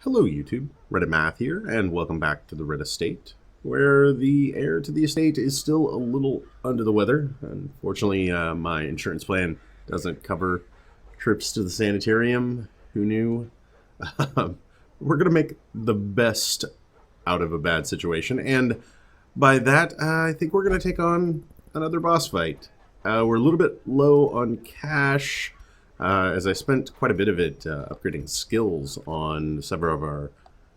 Hello YouTube, Reddit Math here, and welcome back to the Red Estate, where the heir to the estate is still a little under the weather. Unfortunately, my insurance plan doesn't cover trips to the sanitarium. Who knew? We're going to make the best out of a bad situation, and by that, I think we're going to take on another boss fight. We're a little bit low on cash, as I spent quite a bit of it upgrading skills on several of our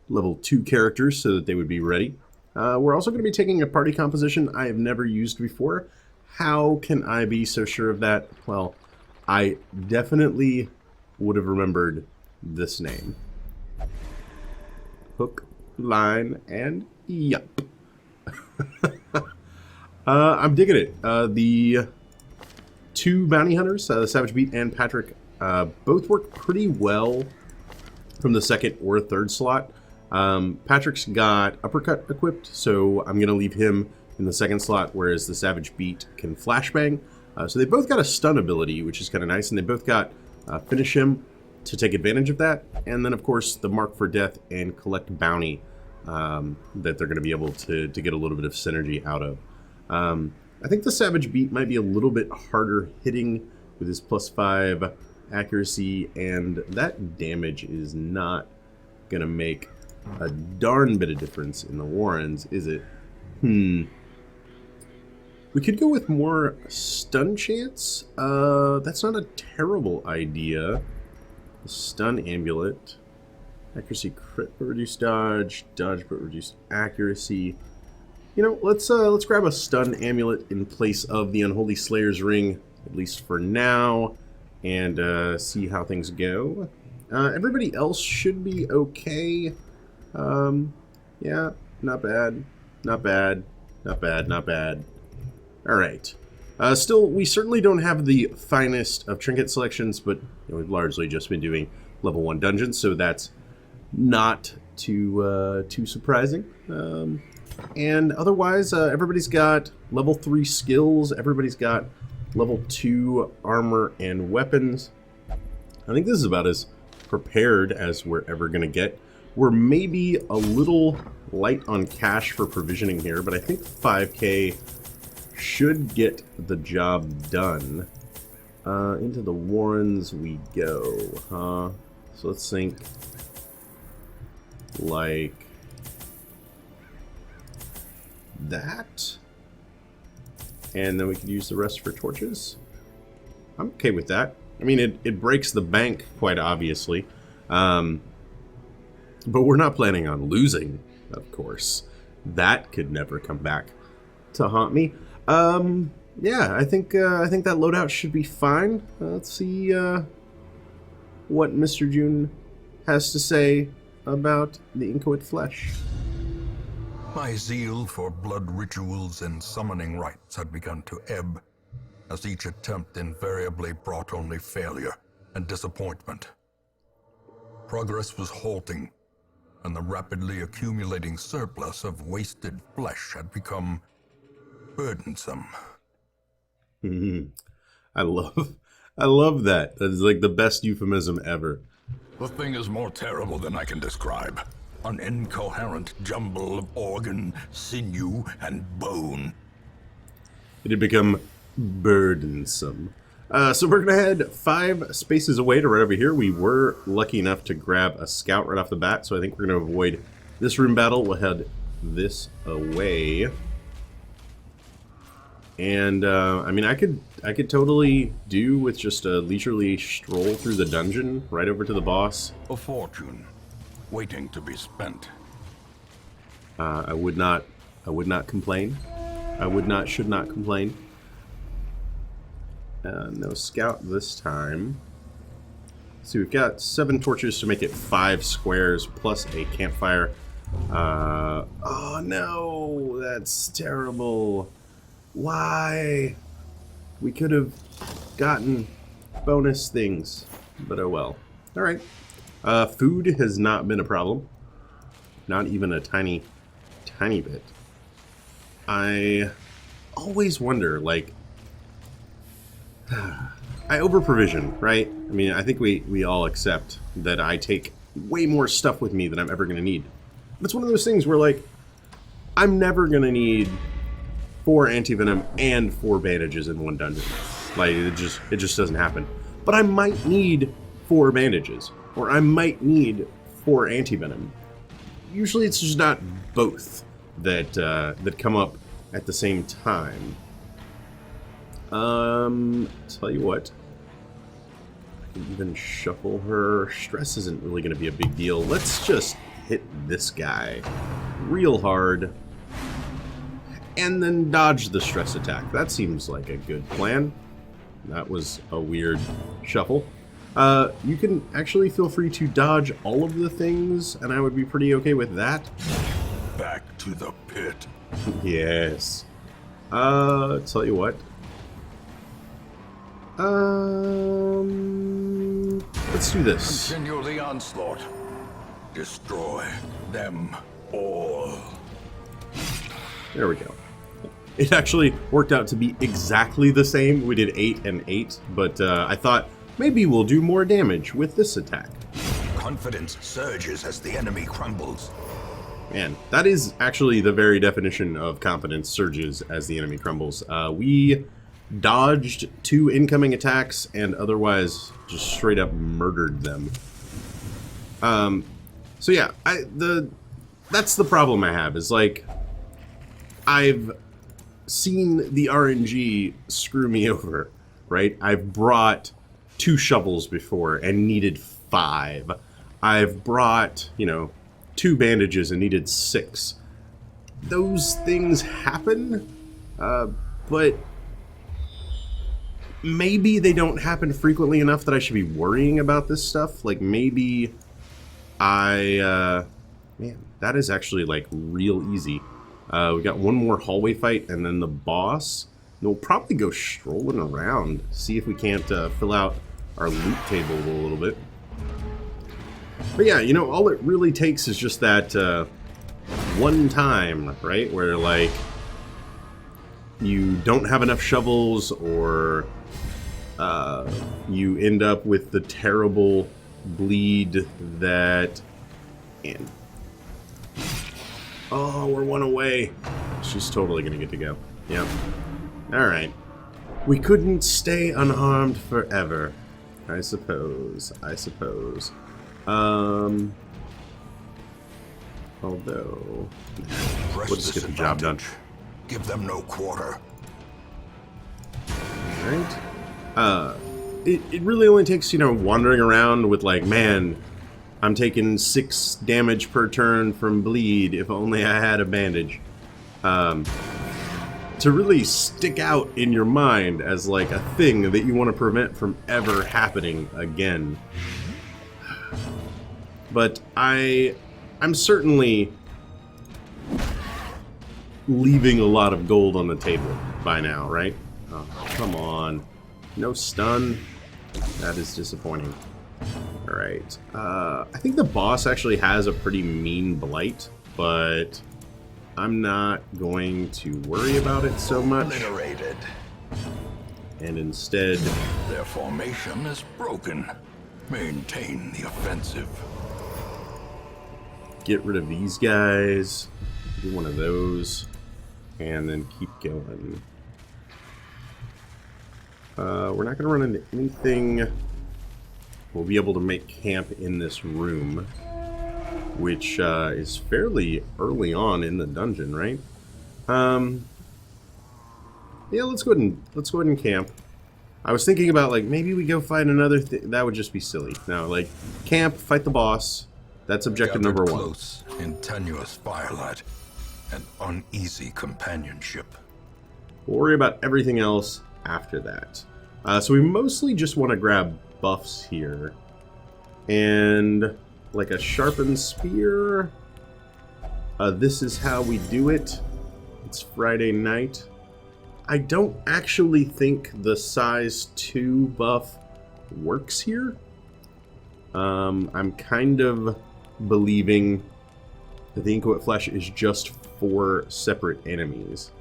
level 2 characters so that they would be ready. We're also going to be taking a party composition I have never used before. How can I be so sure of that? Well, I definitely would have remembered this name. Hook, line, and yup. I'm digging it. The two bounty hunters, Savage Beat and Patrick, both work pretty well from the second or third slot. Patrick's got uppercut equipped, so I'm going to leave him in the second slot, whereas the Savage Beat can flashbang. So they both got a stun ability, which is kind of nice, and they both got finish him to take advantage of that. And then, of course, the Mark for Death and Collect Bounty that they're going to be able to get a little bit of synergy out of. I think the Savage Beat might be a little bit harder hitting with his +5 accuracy, and that damage is not going to make a darn bit of difference in the Warrens, is it? We could go with more stun chance. That's not a terrible idea. The stun amulet. Accuracy crit but reduced dodge, dodge but reduced accuracy. You know, let's grab a stun amulet in place of the Unholy Slayer's ring, at least for now, and see how things go. Everybody else should be okay. Yeah, not bad, not bad, not bad, not bad. All right. Still, we certainly don't have the finest of trinket selections, but we've largely just been doing level 1 dungeons, so that's not too surprising. And otherwise, everybody's got level 3 skills. Everybody's got level 2 armor and weapons. I think this is about as prepared as we're ever going to get. We're maybe a little light on cash for provisioning here, but I think 5K should get the job done. Into the Warrens we go, huh? So let's think like that, and then we could use the rest for torches. I'm okay with that. I mean, it breaks the bank quite obviously, but we're not planning on losing, of course. That could never come back to haunt me. Yeah, I think that loadout should be fine. Let's see what Mr. June has to say about the Inchoate flesh. My zeal for blood rituals and summoning rites had begun to ebb, as each attempt invariably brought only failure and disappointment. Progress was halting, and the rapidly accumulating surplus of wasted flesh had become burdensome. I love that. That is like the best euphemism ever. The thing is more terrible than I can describe. An incoherent jumble of organ, sinew, and bone. It had become burdensome. So we're going to head 5 spaces away to right over here. We were lucky enough to grab a scout right off the bat, so I think we're going to avoid this room battle. We'll head this away. And, I mean, I could totally do with just a leisurely stroll through the dungeon right over to the boss. A fortune, waiting to be spent. I would not complain. Should not complain. No scout this time. So we've got 7 torches to make it 5 squares plus a campfire. Oh no, that's terrible. Why? We could have gotten bonus things, but oh well. All right. Food has not been a problem. Not even a tiny bit. I always wonder, like, I over-provision, right? I mean, I think we all accept that I take way more stuff with me than I'm ever going to need. But it's one of those things where, like, I'm never going to need 4 anti-venom and 4 bandages in one dungeon. Like, it just doesn't happen. But I might need 4 bandages, or I might need 4 anti-venom. Usually it's just not both that that come up at the same time. Tell you what, I can even shuffle her. Stress isn't really going to be a big deal. Let's just hit this guy real hard and then dodge the stress attack. That seems like a good plan. That was a weird shuffle. You can actually feel free to dodge all of the things, and I would be pretty okay with that. Back to the pit. Yes. Tell you what. Let's do this. Continue the onslaught. Destroy them all. There we go. It actually worked out to be exactly the same. We did 8 and 8, but I thought maybe we'll do more damage with this attack. Confidence surges as the enemy crumbles. Man, that is actually the very definition of confidence surges as the enemy crumbles. We dodged 2 incoming attacks and otherwise just straight up murdered them. So yeah, that's the problem I have, is like, I've seen the RNG screw me over, right? I've brought 2 shovels before and needed 5. I've brought, 2 bandages and needed 6. Those things happen, but maybe they don't happen frequently enough that I should be worrying about this stuff. Like, maybe man, that is actually, like, real easy. We got one more hallway fight and then the boss. And we'll probably go strolling around, see if we can't fill out our loot table a little bit. But yeah, all it really takes is just that one time, right? Where, like, you don't have enough shovels, or you end up with the terrible bleed that... And oh, we're 1 away. She's totally gonna get to go. Yep. Alright. We couldn't stay unharmed forever. I suppose. Although... we'll just get the job done. Give them no quarter. Alright. It really only takes, wandering around with, like, man, I'm taking 6 damage per turn from bleed, if only I had a bandage. To really stick out in your mind as, like, a thing that you want to prevent from ever happening again. But I'm certainly leaving a lot of gold on the table by now, right? Oh, come on. No stun? That is disappointing. Alright. I think the boss actually has a pretty mean blight, but I'm not going to worry about it so much. Obliterated. And instead... their formation is broken. Maintain the offensive. Get rid of these guys. Do one of those. And then keep going. We're not going to run into anything. We'll be able to make camp in this room, which is fairly early on in the dungeon, right? Yeah, let's go ahead and camp. I was thinking about, like, maybe we go find another thing. That would just be silly. No, like, camp, fight the boss. That's objective number 1. Close in tenuous firelight and uneasy companionship. We'll worry about everything else after that. So we mostly just want to grab buffs here. And, like, a sharpened spear. This is how we do it. It's Friday night. I don't actually think the size 2 buff works here. I'm kind of believing that the Inchoate flesh is just for separate enemies.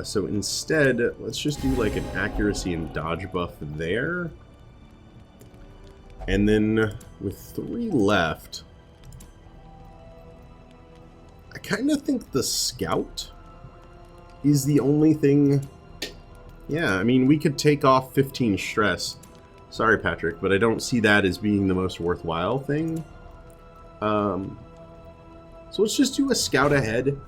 So instead, let's just do like an accuracy and dodge buff there. And then with 3 left, I kind of think the scout is the only thing. Yeah, I mean, we could take off 15 stress. Sorry, Patrick, but I don't see that as being the most worthwhile thing. So let's just do a scout ahead.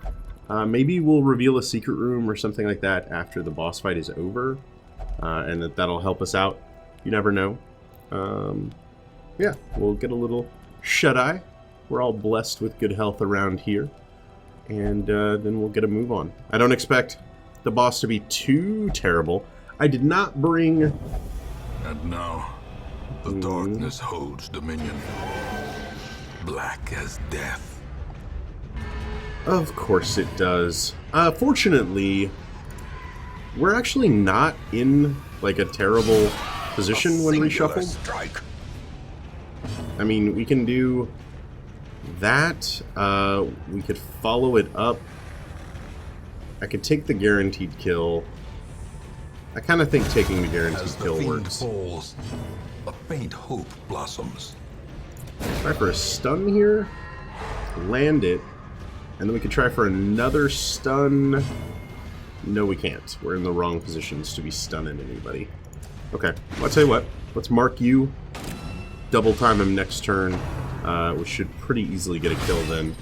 Maybe we'll reveal a secret room or something like that after the boss fight is over. And that'll help us out. You never know. Yeah, we'll get a little shut-eye. We're all blessed with good health around here. And then we'll get a move on. I don't expect the boss to be too terrible. I did not bring... And now, the darkness holds dominion. Black as death. Of course it does. Fortunately, we're actually not in, like, a terrible position when reshuffled. Strike. I mean, we can do that. We could follow it up. I could take the guaranteed kill. I kind of think taking the guaranteed kill works. Falls, a faint hope blossoms. Try for a stun here. Land it. And then we could try for another stun. No, we can't. We're in the wrong positions to be stunning anybody. Okay, well, I'll tell you what. Let's mark you. Double time him next turn. We should pretty easily get a kill then.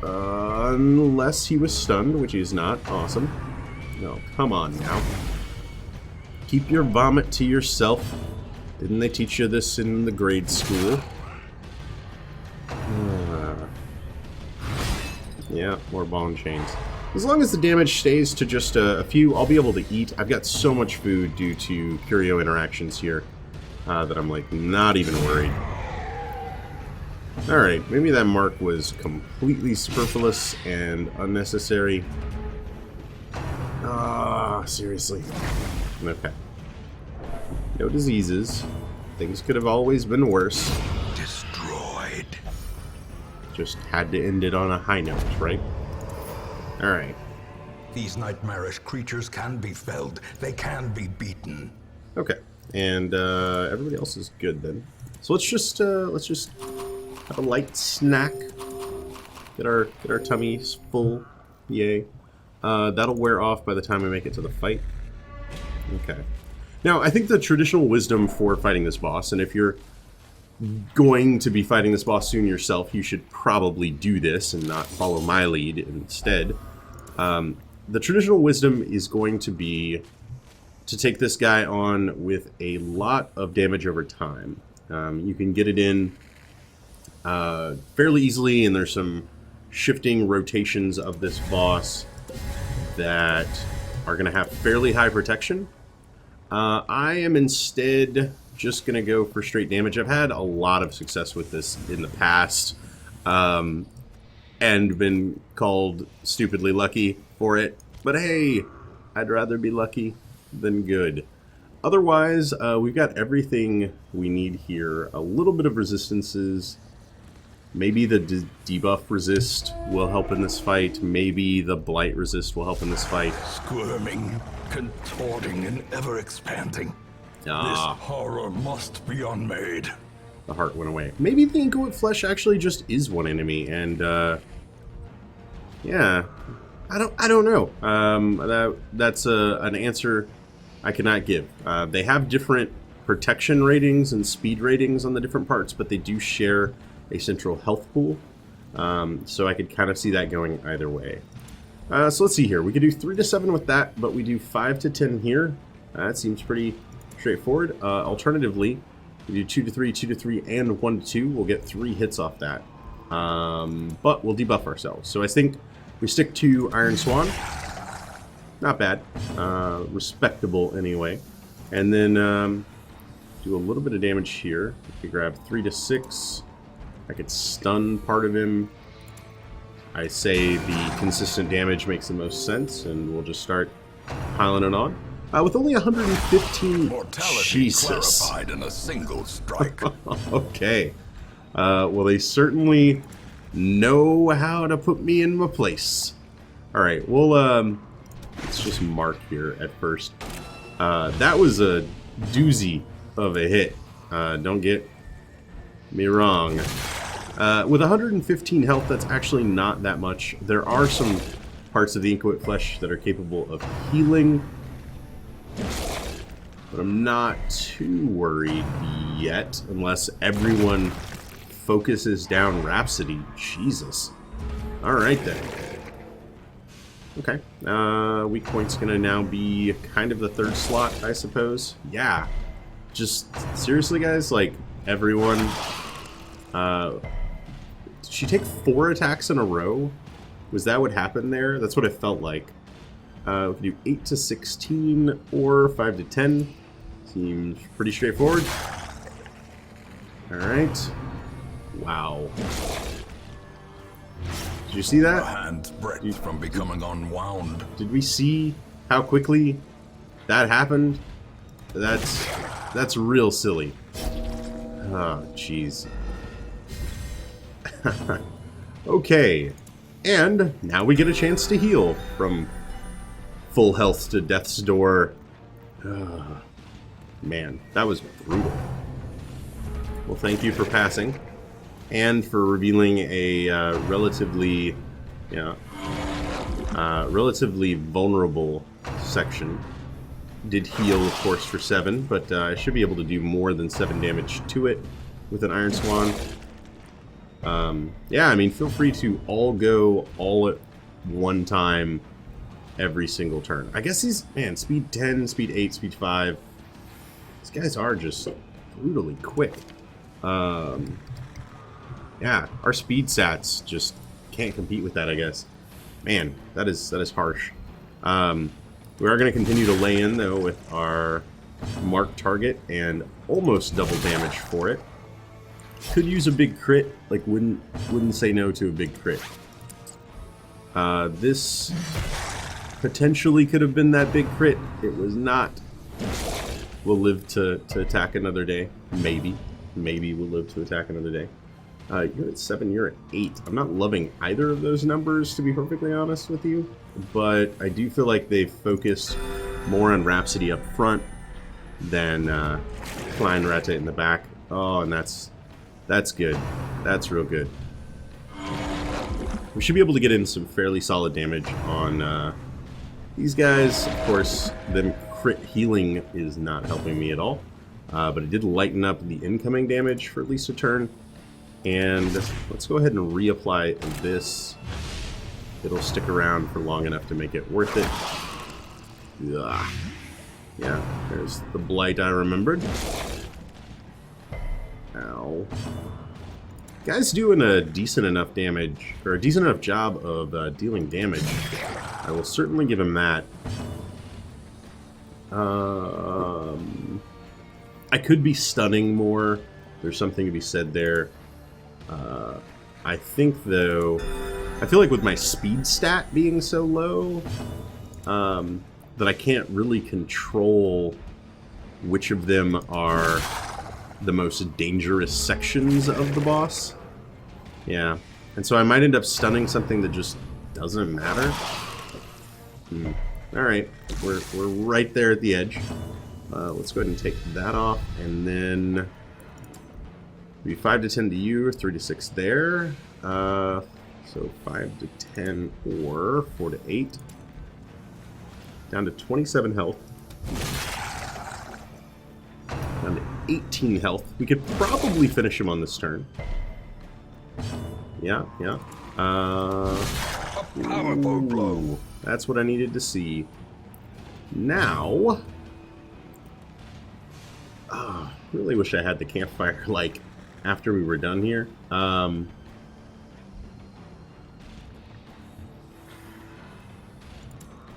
Unless he was stunned, which he's not. Awesome. No, come on now. Keep your vomit to yourself. Didn't they teach you this in the grade school? Yeah, more ball and chains. As long as the damage stays to just a few, I'll be able to eat. I've got so much food due to curio interactions here that I'm, like, not even worried. Alright, maybe that mark was completely superfluous and unnecessary. Seriously. Okay. No diseases. Things could have always been worse. Destroyed. Just had to end it on a high note, right? Alright. These nightmarish creatures can be felled. They can be beaten. Okay. And everybody else is good then. So let's just have a light snack. Get our tummies full. Yay. That'll wear off by the time we make it to the fight. Okay. Now, I think the traditional wisdom for fighting this boss, and if you're going to be fighting this boss soon yourself, you should probably do this and not follow my lead instead. The traditional wisdom is going to be to take this guy on with a lot of damage over time. You can get it in fairly easily, and there's some shifting rotations of this boss that are going to have fairly high protection. I am instead just going to go for straight damage. I've had a lot of success with this in the past, and been called stupidly lucky for it. But hey, I'd rather be lucky than good. Otherwise, we've got everything we need here. A little bit of resistances. Maybe the debuff resist will help in this fight. Maybe the blight resist will help in this fight. Squirming, contorting, and ever-expanding. This horror must be unmade. The heart went away. Maybe the Inchoate flesh actually just is one enemy, and yeah, I don't know. That's an answer I cannot give. They have different protection ratings and speed ratings on the different parts, but they do share a central health pool, so I could kind of see that going either way. So let's see here. We could do 3 to 7 with that, but we do 5 to 10 here. That seems pretty straightforward. Alternatively, we do 2 to 3, 2 to 3, and 1 to 2. We'll get 3 hits off that, but we'll debuff ourselves. So I think we stick to Iron Swan. Not bad. Respectable anyway. And then do a little bit of damage here. We could grab 3 to 6. I could stun part of him. I say the consistent damage makes the most sense, and we'll just start piling it on. With only 115... Mortality Jesus. clarified in a single strike. Okay. Well, they certainly know how to put me in my place. Alright, well, let's just mark here at first. That was a doozy of a hit. Don't get me wrong. With 115 health, that's actually not that much. There are some parts of the Inchoate flesh that are capable of healing, but I'm not too worried yet, unless everyone focuses down Rhapsody. Jesus. Alright then. Okay. Weak point's gonna now be kind of the third slot, I suppose. Yeah. Just, seriously guys, like, everyone... did she take 4 attacks in a row? Was that what happened there? That's what it felt like. We can do 8 to 16 or 5 to 10. Seems pretty straightforward. Alright. Wow. Did you see that? Hand's breadth from becoming unwound. Did we see how quickly that happened? That's real silly. Oh, jeez. Okay. And now we get a chance to heal from full health to death's door. Man, that was brutal. Well, thank you for passing. And for revealing a relatively vulnerable section. Did heal, of course, for 7, but I should be able to do more than 7 damage to it with an Iron Swan. Yeah, I mean, feel free to all go all at one time every single turn. I guess these, man, speed 10, speed 8, speed 5. These guys are just brutally quick. Yeah, our speed stats just can't compete with that, I guess. Man, that is harsh. We are going to continue to lay in, though, with our marked target and almost double damage for it. Could use a big crit, like wouldn't say no to a big crit. This potentially could have been that big crit. It was not. We'll live to attack another day. Maybe we'll live to attack another day. You're at 7, you're at 8. I'm not loving either of those numbers, to be perfectly honest with you. But I do feel like they've focused more on Rhapsody up front than Klein Rata in the back. Oh, and that's good. That's real good. We should be able to get in some fairly solid damage on these guys. Of course, them crit healing is not helping me at all. But it did lighten up the incoming damage for at least a turn. And let's go ahead and reapply this. It'll stick around for long enough to make it worth it. Ugh. Yeah, there's the blight I remembered. Ow. Guy's doing a decent enough damage, or a decent enough job of dealing damage. I will certainly give him that. I could be stunning more. There's something to be said there. I think, though, I feel like with my speed stat being so low, that I can't really control which of them are the most dangerous sections of the boss. Yeah. And so I might end up stunning something that just doesn't matter. Alright. We're right there at the edge. Let's go ahead and take that off, and then be 5 to 10 to you, 3 to 6 there. So 5 to 10 or 4 to 8. Down to 27 health. Down to 18 health. We could probably finish him on this turn. Yeah. A powerful blow. That's what I needed to see. Now, really wish I had the campfire, like, after we were done here.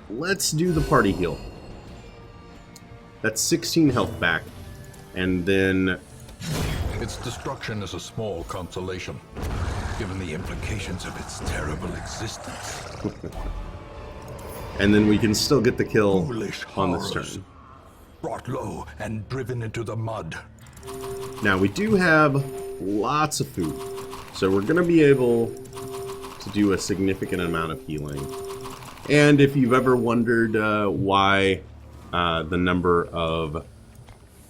Let's do the party heal. That's 16 health back. And then... Its destruction is a small consolation, given the implications of its terrible existence. And then we can still get the kill Foolish on this horrors, turn. brought low and driven into the mud. Now, we do have lots of food, so we're going to be able to do a significant amount of healing. And if you've ever wondered why the number of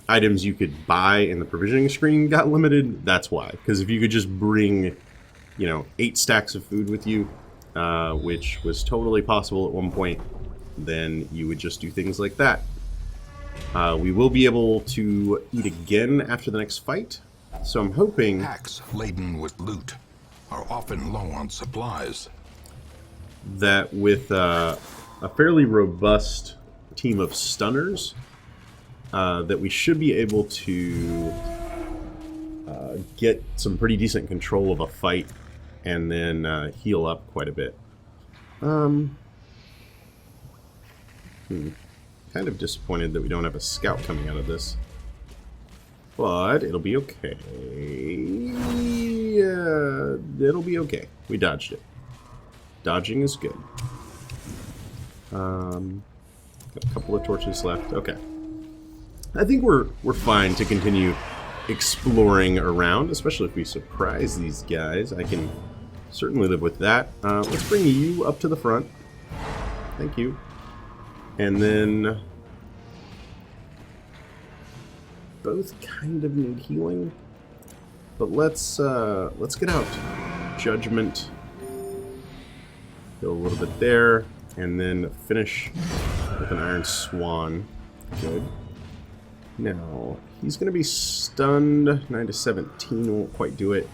items you could buy in the provisioning screen got limited, that's why. Because if you could just bring, 8 stacks of food with you, which was totally possible at one point, then you would just do things like that. We will be able to eat again after the next fight, so I'm hoping Packs laden with loot are often low on supplies. that with a fairly robust team of stunners, that we should be able to get some pretty decent control of a fight and then heal up quite a bit. Kind of disappointed that we don't have a scout coming out of this. But it'll be okay. It'll be okay. We dodged it. Dodging is good. Got a couple of torches left. Okay. I think we're fine to continue exploring around, especially if we surprise these guys. I can certainly live with that. Let's bring you up to the front. Thank you. And then both kind of need healing, but let's get out Judgment. Go a little bit there, and then finish with an Iron Swan. Good. Now he's going to be stunned. 9 to 17 won't quite do it,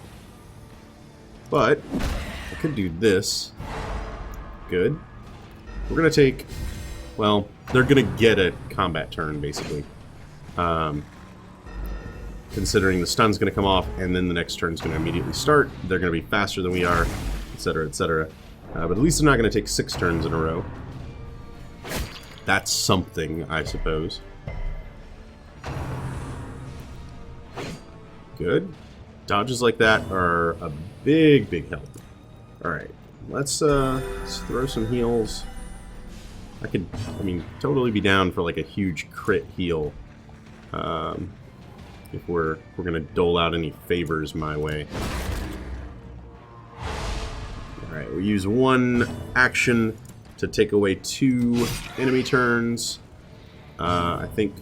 but I could do this. Good. We're going to take. Well, they're going to get a combat turn, basically. Considering the stun's going to come off, and then the next turn's going to immediately start. They're going to be faster than we are, etc., etc. But at least they're not going to take 6 turns in a row. That's something, I suppose. Good. Dodges like that are a big, big help. Alright, let's throw some heals. I mean, totally be down for like a huge crit heal. If we're gonna dole out any favors my way. Alright, we use 1 action to take away 2 enemy turns. I think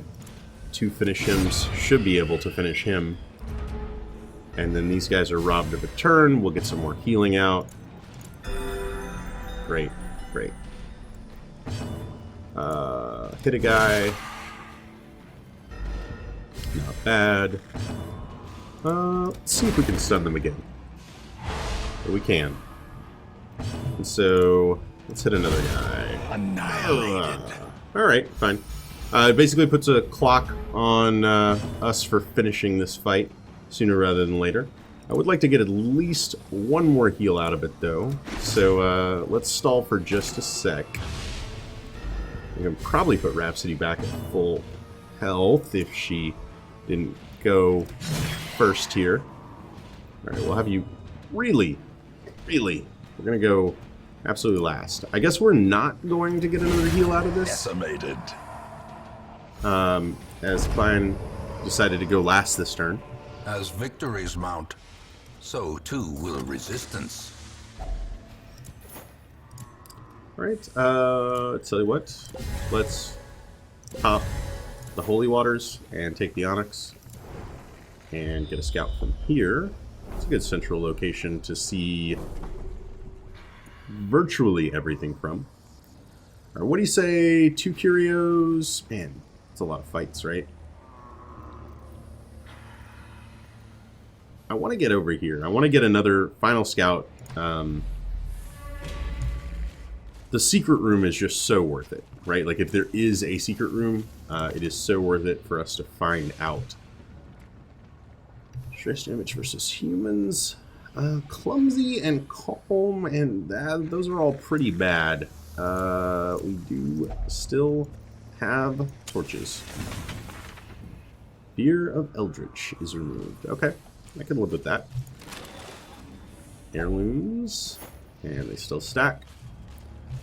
2 finish hims should be able to finish him. And then these guys are robbed of a turn. We'll get some more healing out. Great, great. Hit a guy. Not bad. Let's see if we can stun them again. We can. And so, let's hit another guy. Annihilated. Alright, fine. It basically puts a clock on us for finishing this fight sooner rather than later. I would like to get at least 1 more heal out of it, though. So, let's stall for just a sec. We can probably put Rhapsody back at full health if she didn't go first here. Alright, we'll have you really, we're gonna go absolutely last. I guess we're not going to get another heal out of this. Decimated. As Klein decided to go last this turn. As victories mount, so too will resistance. Alright, tell you what, let's pop the Holy Waters and take the Onyx and get a scout from here. It's a good central location to see virtually everything from. Alright, what do you say, 2 curios? Man, it's a lot of fights, right? I want to get over here. I want to get another final scout. The secret room is just so worth it, right? Like, if there is a secret room, it is so worth it for us to find out. Stress damage versus humans. Clumsy and calm, and those are all pretty bad. We do still have torches. Fear of Eldritch is removed. Okay, I can live with that. Heirlooms, and they still stack.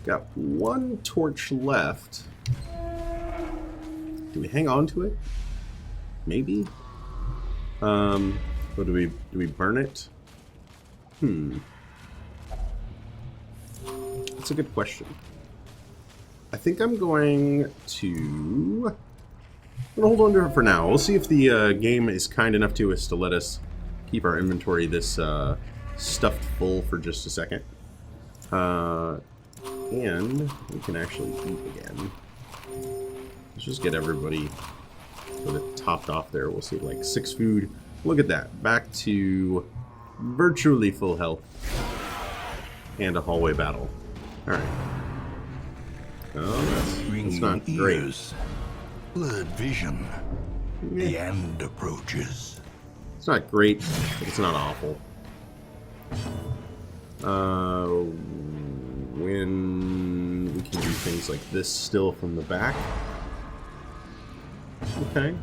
Got 1 torch left. Do we hang on to it? Maybe. Or do we burn it? That's a good question. I think I'm going to... gonna hold on to it for now. We'll see if the game is kind enough to us to let us keep our inventory this stuffed full for just a second. And we can actually eat again. Let's just get everybody sort of topped off there. We'll see, like 6 food. Look at that. Back to virtually full health. And a hallway battle. Alright. Oh, that's not great. Blurred vision. Yeah. The end approaches. It's not great, but it's not awful. When we can do things like this still from the back. Okay.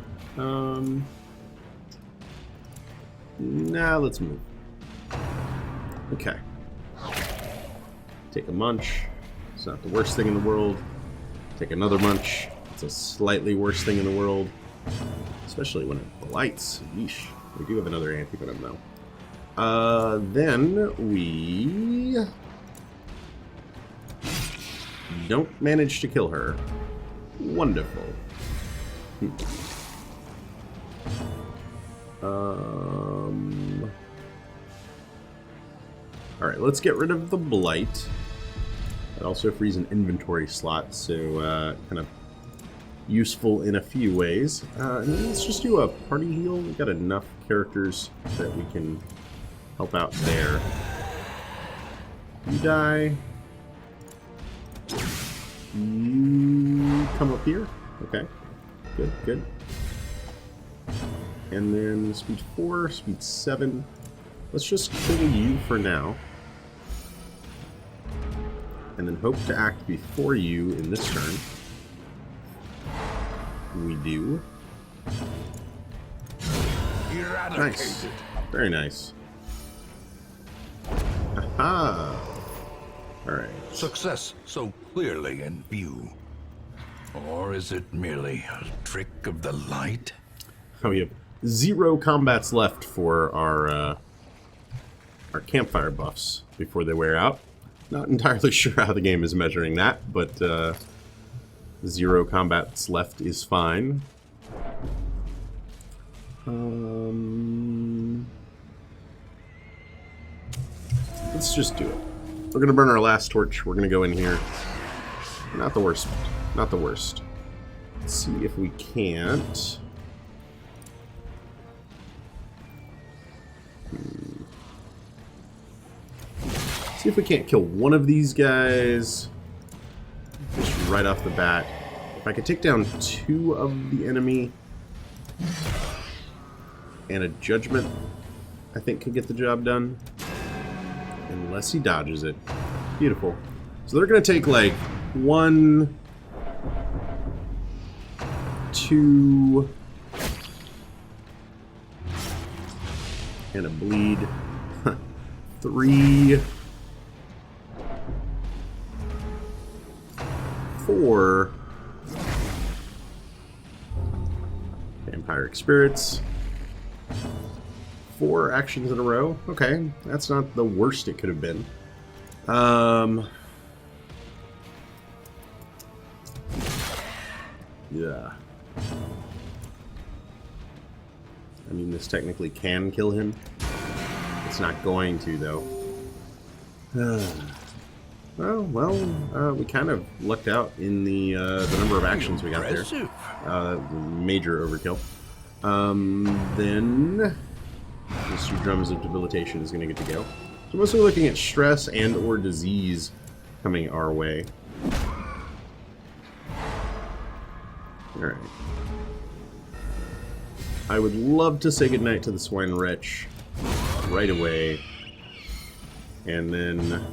Now let's move. Okay. Take a munch. It's not the worst thing in the world. Take another munch. It's a slightly worse thing in the world. Especially when it blights. Yeesh. We do have another anti-venom though. Then we don't manage to kill her. Wonderful. Alright, let's get rid of the blight. That also frees an inventory slot, so kind of useful in a few ways. And then let's just do a party heal. We've got enough characters that we can help out there. You die. You come up here. Okay. Good, good. And then speed 4, speed 7. Let's just kill you for now. And then hope to act before you in this turn. We do. Nice. Very nice. Aha! Alright. Success so clearly in view. Or is it merely a trick of the light? Oh, we have 0 combats left for our campfire buffs before they wear out. Not entirely sure how the game is measuring that, but 0 combats left is fine. Let's just do it. We're gonna burn our last torch. We're gonna go in here. Not the worst. Not the worst. Let's see if we can't. See if we can't kill one of these guys just right off the bat. If I could take down 2 of the enemy and a judgment, I think could get the job done. Unless he dodges it. Beautiful. So they're going to take like 1, 2, and a bleed. 3, 4 vampiric spirits. 4 actions in a row. Okay, that's not the worst it could have been. Yeah. I mean, this technically can kill him. It's not going to, though. Well, we kind of lucked out in the number of actions we got there. Major overkill. Then these 2 drums of debilitation is going to get to go. So mostly looking at stress and or disease coming our way. Alright. I would love to say goodnight to the swine wretch right away. And then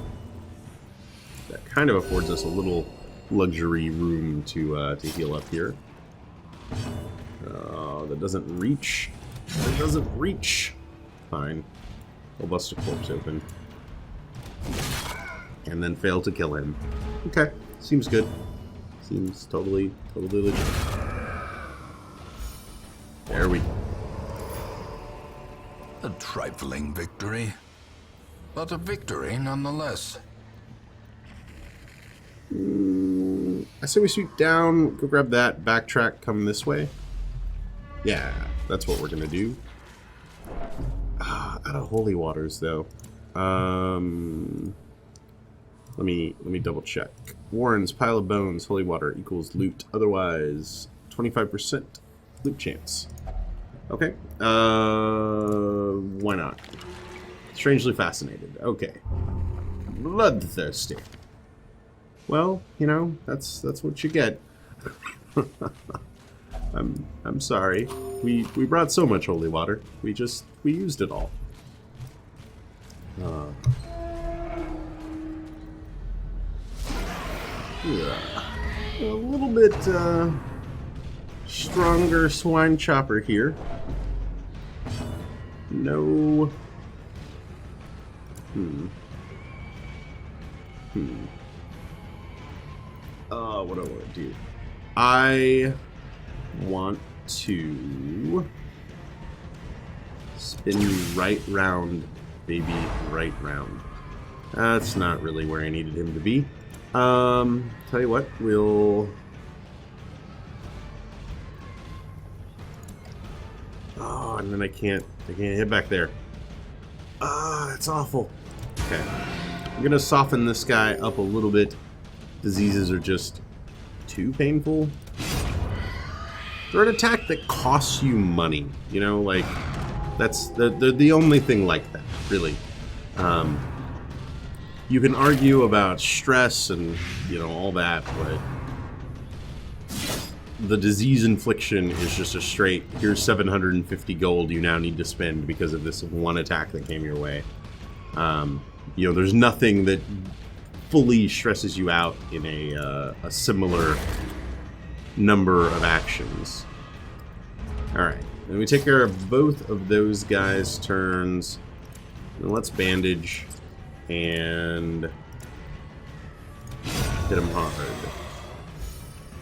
that kind of affords us a little luxury room to heal up here. Oh, that doesn't reach. That doesn't reach. Fine. We'll bust a corpse open. And then fail to kill him. Okay. Seems good. Seems totally legit. There we go. A trifling victory, but a victory nonetheless. I say we sweep down, go grab that, backtrack, come this way. Yeah, that's what we're gonna do. Out of holy waters, though. Let me double check. Warren's pile of bones, holy water equals loot. Otherwise, 25% loot chance. Okay. Why not? Strangely fascinated. Okay. Bloodthirsty. Well, you know, that's what you get. I'm sorry. We brought so much holy water. We used it all. Yeah. A little bit stronger swine chopper here. No. What do I want to do? I want to spin right round, baby, right round. That's not really where I needed him to be. Tell you what, we'll... Oh, and then I can't hit back there. That's awful. Okay. I'm gonna soften this guy up a little bit. Diseases are just too painful. They're an attack that costs you money. You know, like, that's the only thing like that, really. You can argue about stress and, you know, all that, but the disease infliction is just a straight, here's 750 gold you now need to spend because of this one attack that came your way. You know, there's nothing that fully stresses you out in a similar number of actions. Alright, and we take care of both of those guys' turns. And let's bandage and hit him hard.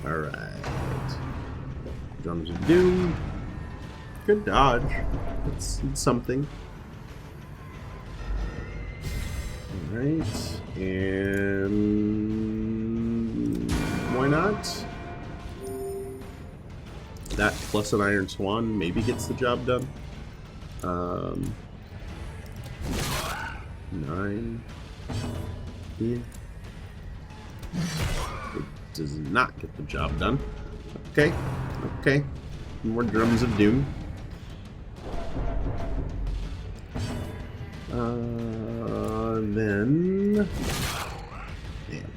Alright. Drums of Doom. Good dodge. It's something. Alright. And why not? That plus an Iron Swan maybe gets the job done. 9. Yeah. It does not get the job done. Okay. Okay. More Drums of Doom. Then... Damn.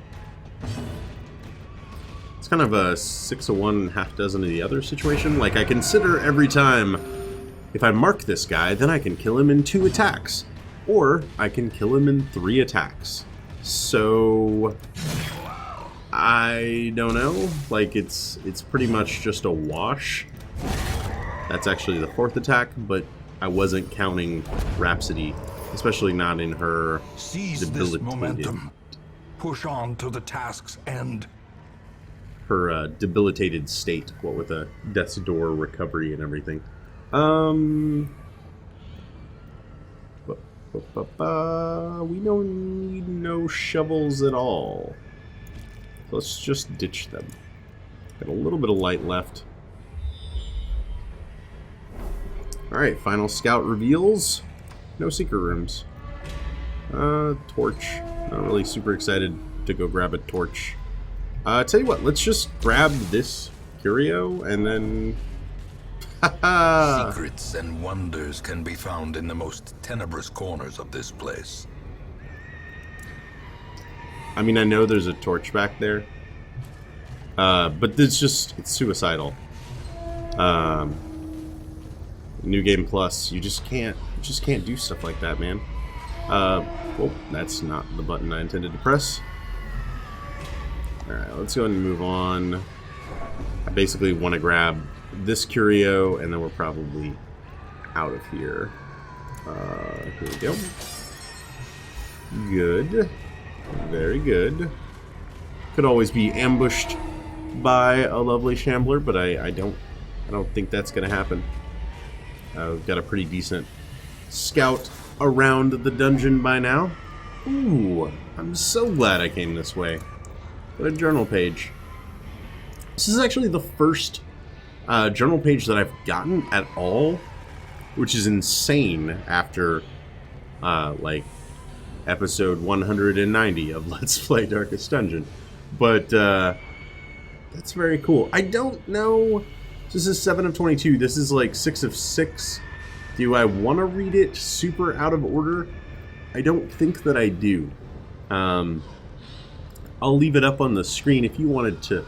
It's kind of a 6 of one, half dozen of the other situation. Like, I consider every time, if I mark this guy, then I can kill him in 2 attacks. Or I can kill him in 3 attacks. So... I don't know. Like, it's pretty much just a wash. That's actually the 4th attack, but I wasn't counting Rhapsody, especially not in her Seize this momentum. Push on to the task's end. Her debilitated state, what with a Death's Door recovery and everything. We don't need no shovels at all. Let's just ditch them. Got a little bit of light left. Alright, final scout reveals. No secret rooms. Torch. Not really super excited to go grab a torch. Tell you what, let's just grab this curio and then... Secrets and wonders can be found in the most tenebrous corners of this place. I mean, I know there's a torch back there. But it's suicidal. New Game Plus, you just can't do stuff like that, man. Well, that's not the button I intended to press. Alright, let's go ahead and move on. I basically want to grab this curio, and then we're probably out of here. Here we go. Good. Very good. Could always be ambushed by a lovely shambler, but I don't think that's gonna happen. We've got a pretty decent scout around the dungeon by now. Ooh, I'm so glad I came this way. Got a journal page. This is actually the first journal page that I've gotten at all, which is insane after, like, episode 190 of Let's Play Darkest Dungeon. But, that's very cool. I don't know. This is 7 of 22. This is like 6 of 6. Do I want to read it super out of order? I don't think that I do. I'll leave it up on the screen. If you wanted to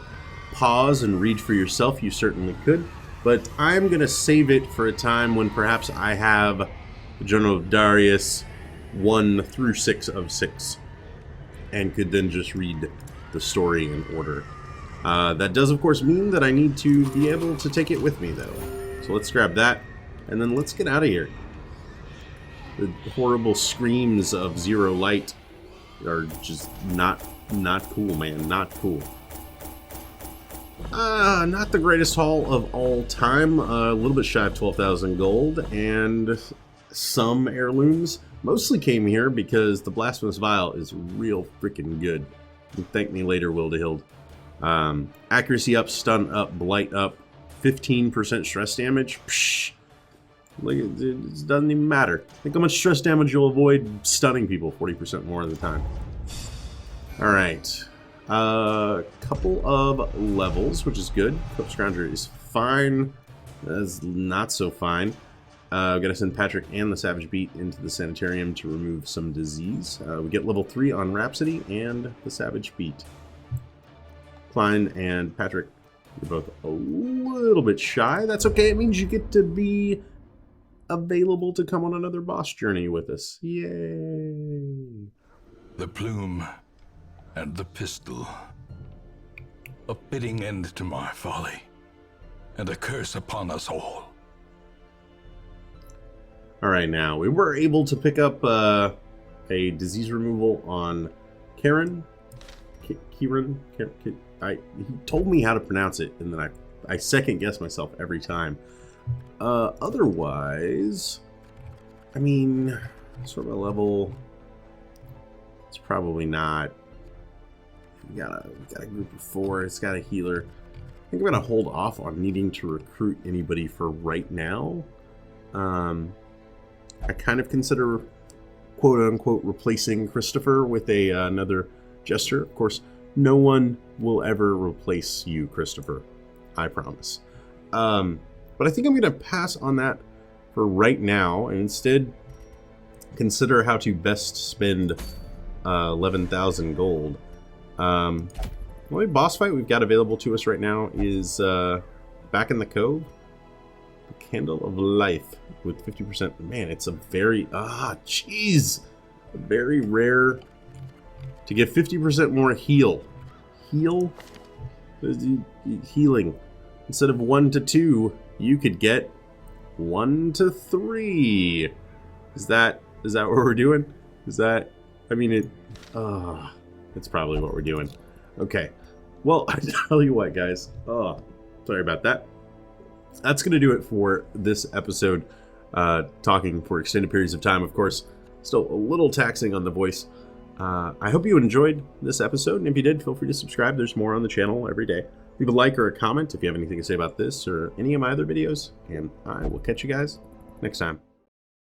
pause and read for yourself, you certainly could. But I'm going to save it for a time when perhaps I have the Journal of Darius 1 through 6 of 6. And could then just read the story in order. That does, of course, mean that I need to be able to take it with me, though. So let's grab that, and then let's get out of here. The horrible screams of zero light are just not cool, man. Not cool. Not the greatest haul of all time. A little bit shy of 12,000 gold, and some heirlooms. Mostly came here because the Blasphemous Vial is real freaking good. Thank me later, Wildehild. Accuracy up, stun up, blight up, 15% stress damage. Psh, like it doesn't even matter. Think how much stress damage you'll avoid stunning people 40% more of the time. Alright. Couple of levels, which is good. Corpse Scrounger is fine. That's not so fine. I've got to send Patrick and the Savage Beat into the sanitarium to remove some disease. We get level 3 on Rhapsody and the Savage Beat. Klein and Patrick, you're both a little bit shy. That's okay. It means you get to be available to come on another boss journey with us. Yay! The plume and the pistol. A fitting end to my folly, and a curse upon us all. Alright, now, we were able to pick up a disease removal on Karen. Kieran? He told me how to pronounce it, and then I second guess myself every time. Otherwise, I mean, sort of a level, it's probably not. We got a group of 4, it's got a healer. I think I'm gonna hold off on needing to recruit anybody for right now. I kind of consider quote-unquote replacing Christopher with another jester. Of course, no one will ever replace you, Christopher. I promise. But I think I'm going to pass on that for right now and instead consider how to best spend 11,000 gold. The only boss fight we've got available to us right now is back in the Cove. The Candle of Life with 50%. Man, it's a very... jeez! Very rare... To get 50% more heal. Heal? Healing. Instead of 1 to 2, you could get 1 to 3. Is that what we're doing? Is that... I mean, it's probably what we're doing. Okay. Well, I tell you what, guys. Sorry about that. That's going to do it for this episode. Talking for extended periods of time, of course. Still a little taxing on the voice. I hope you enjoyed this episode, and if you did, feel free to subscribe. There's more on the channel every day. Leave a like or a comment if you have anything to say about this or any of my other videos, and I will catch you guys next time.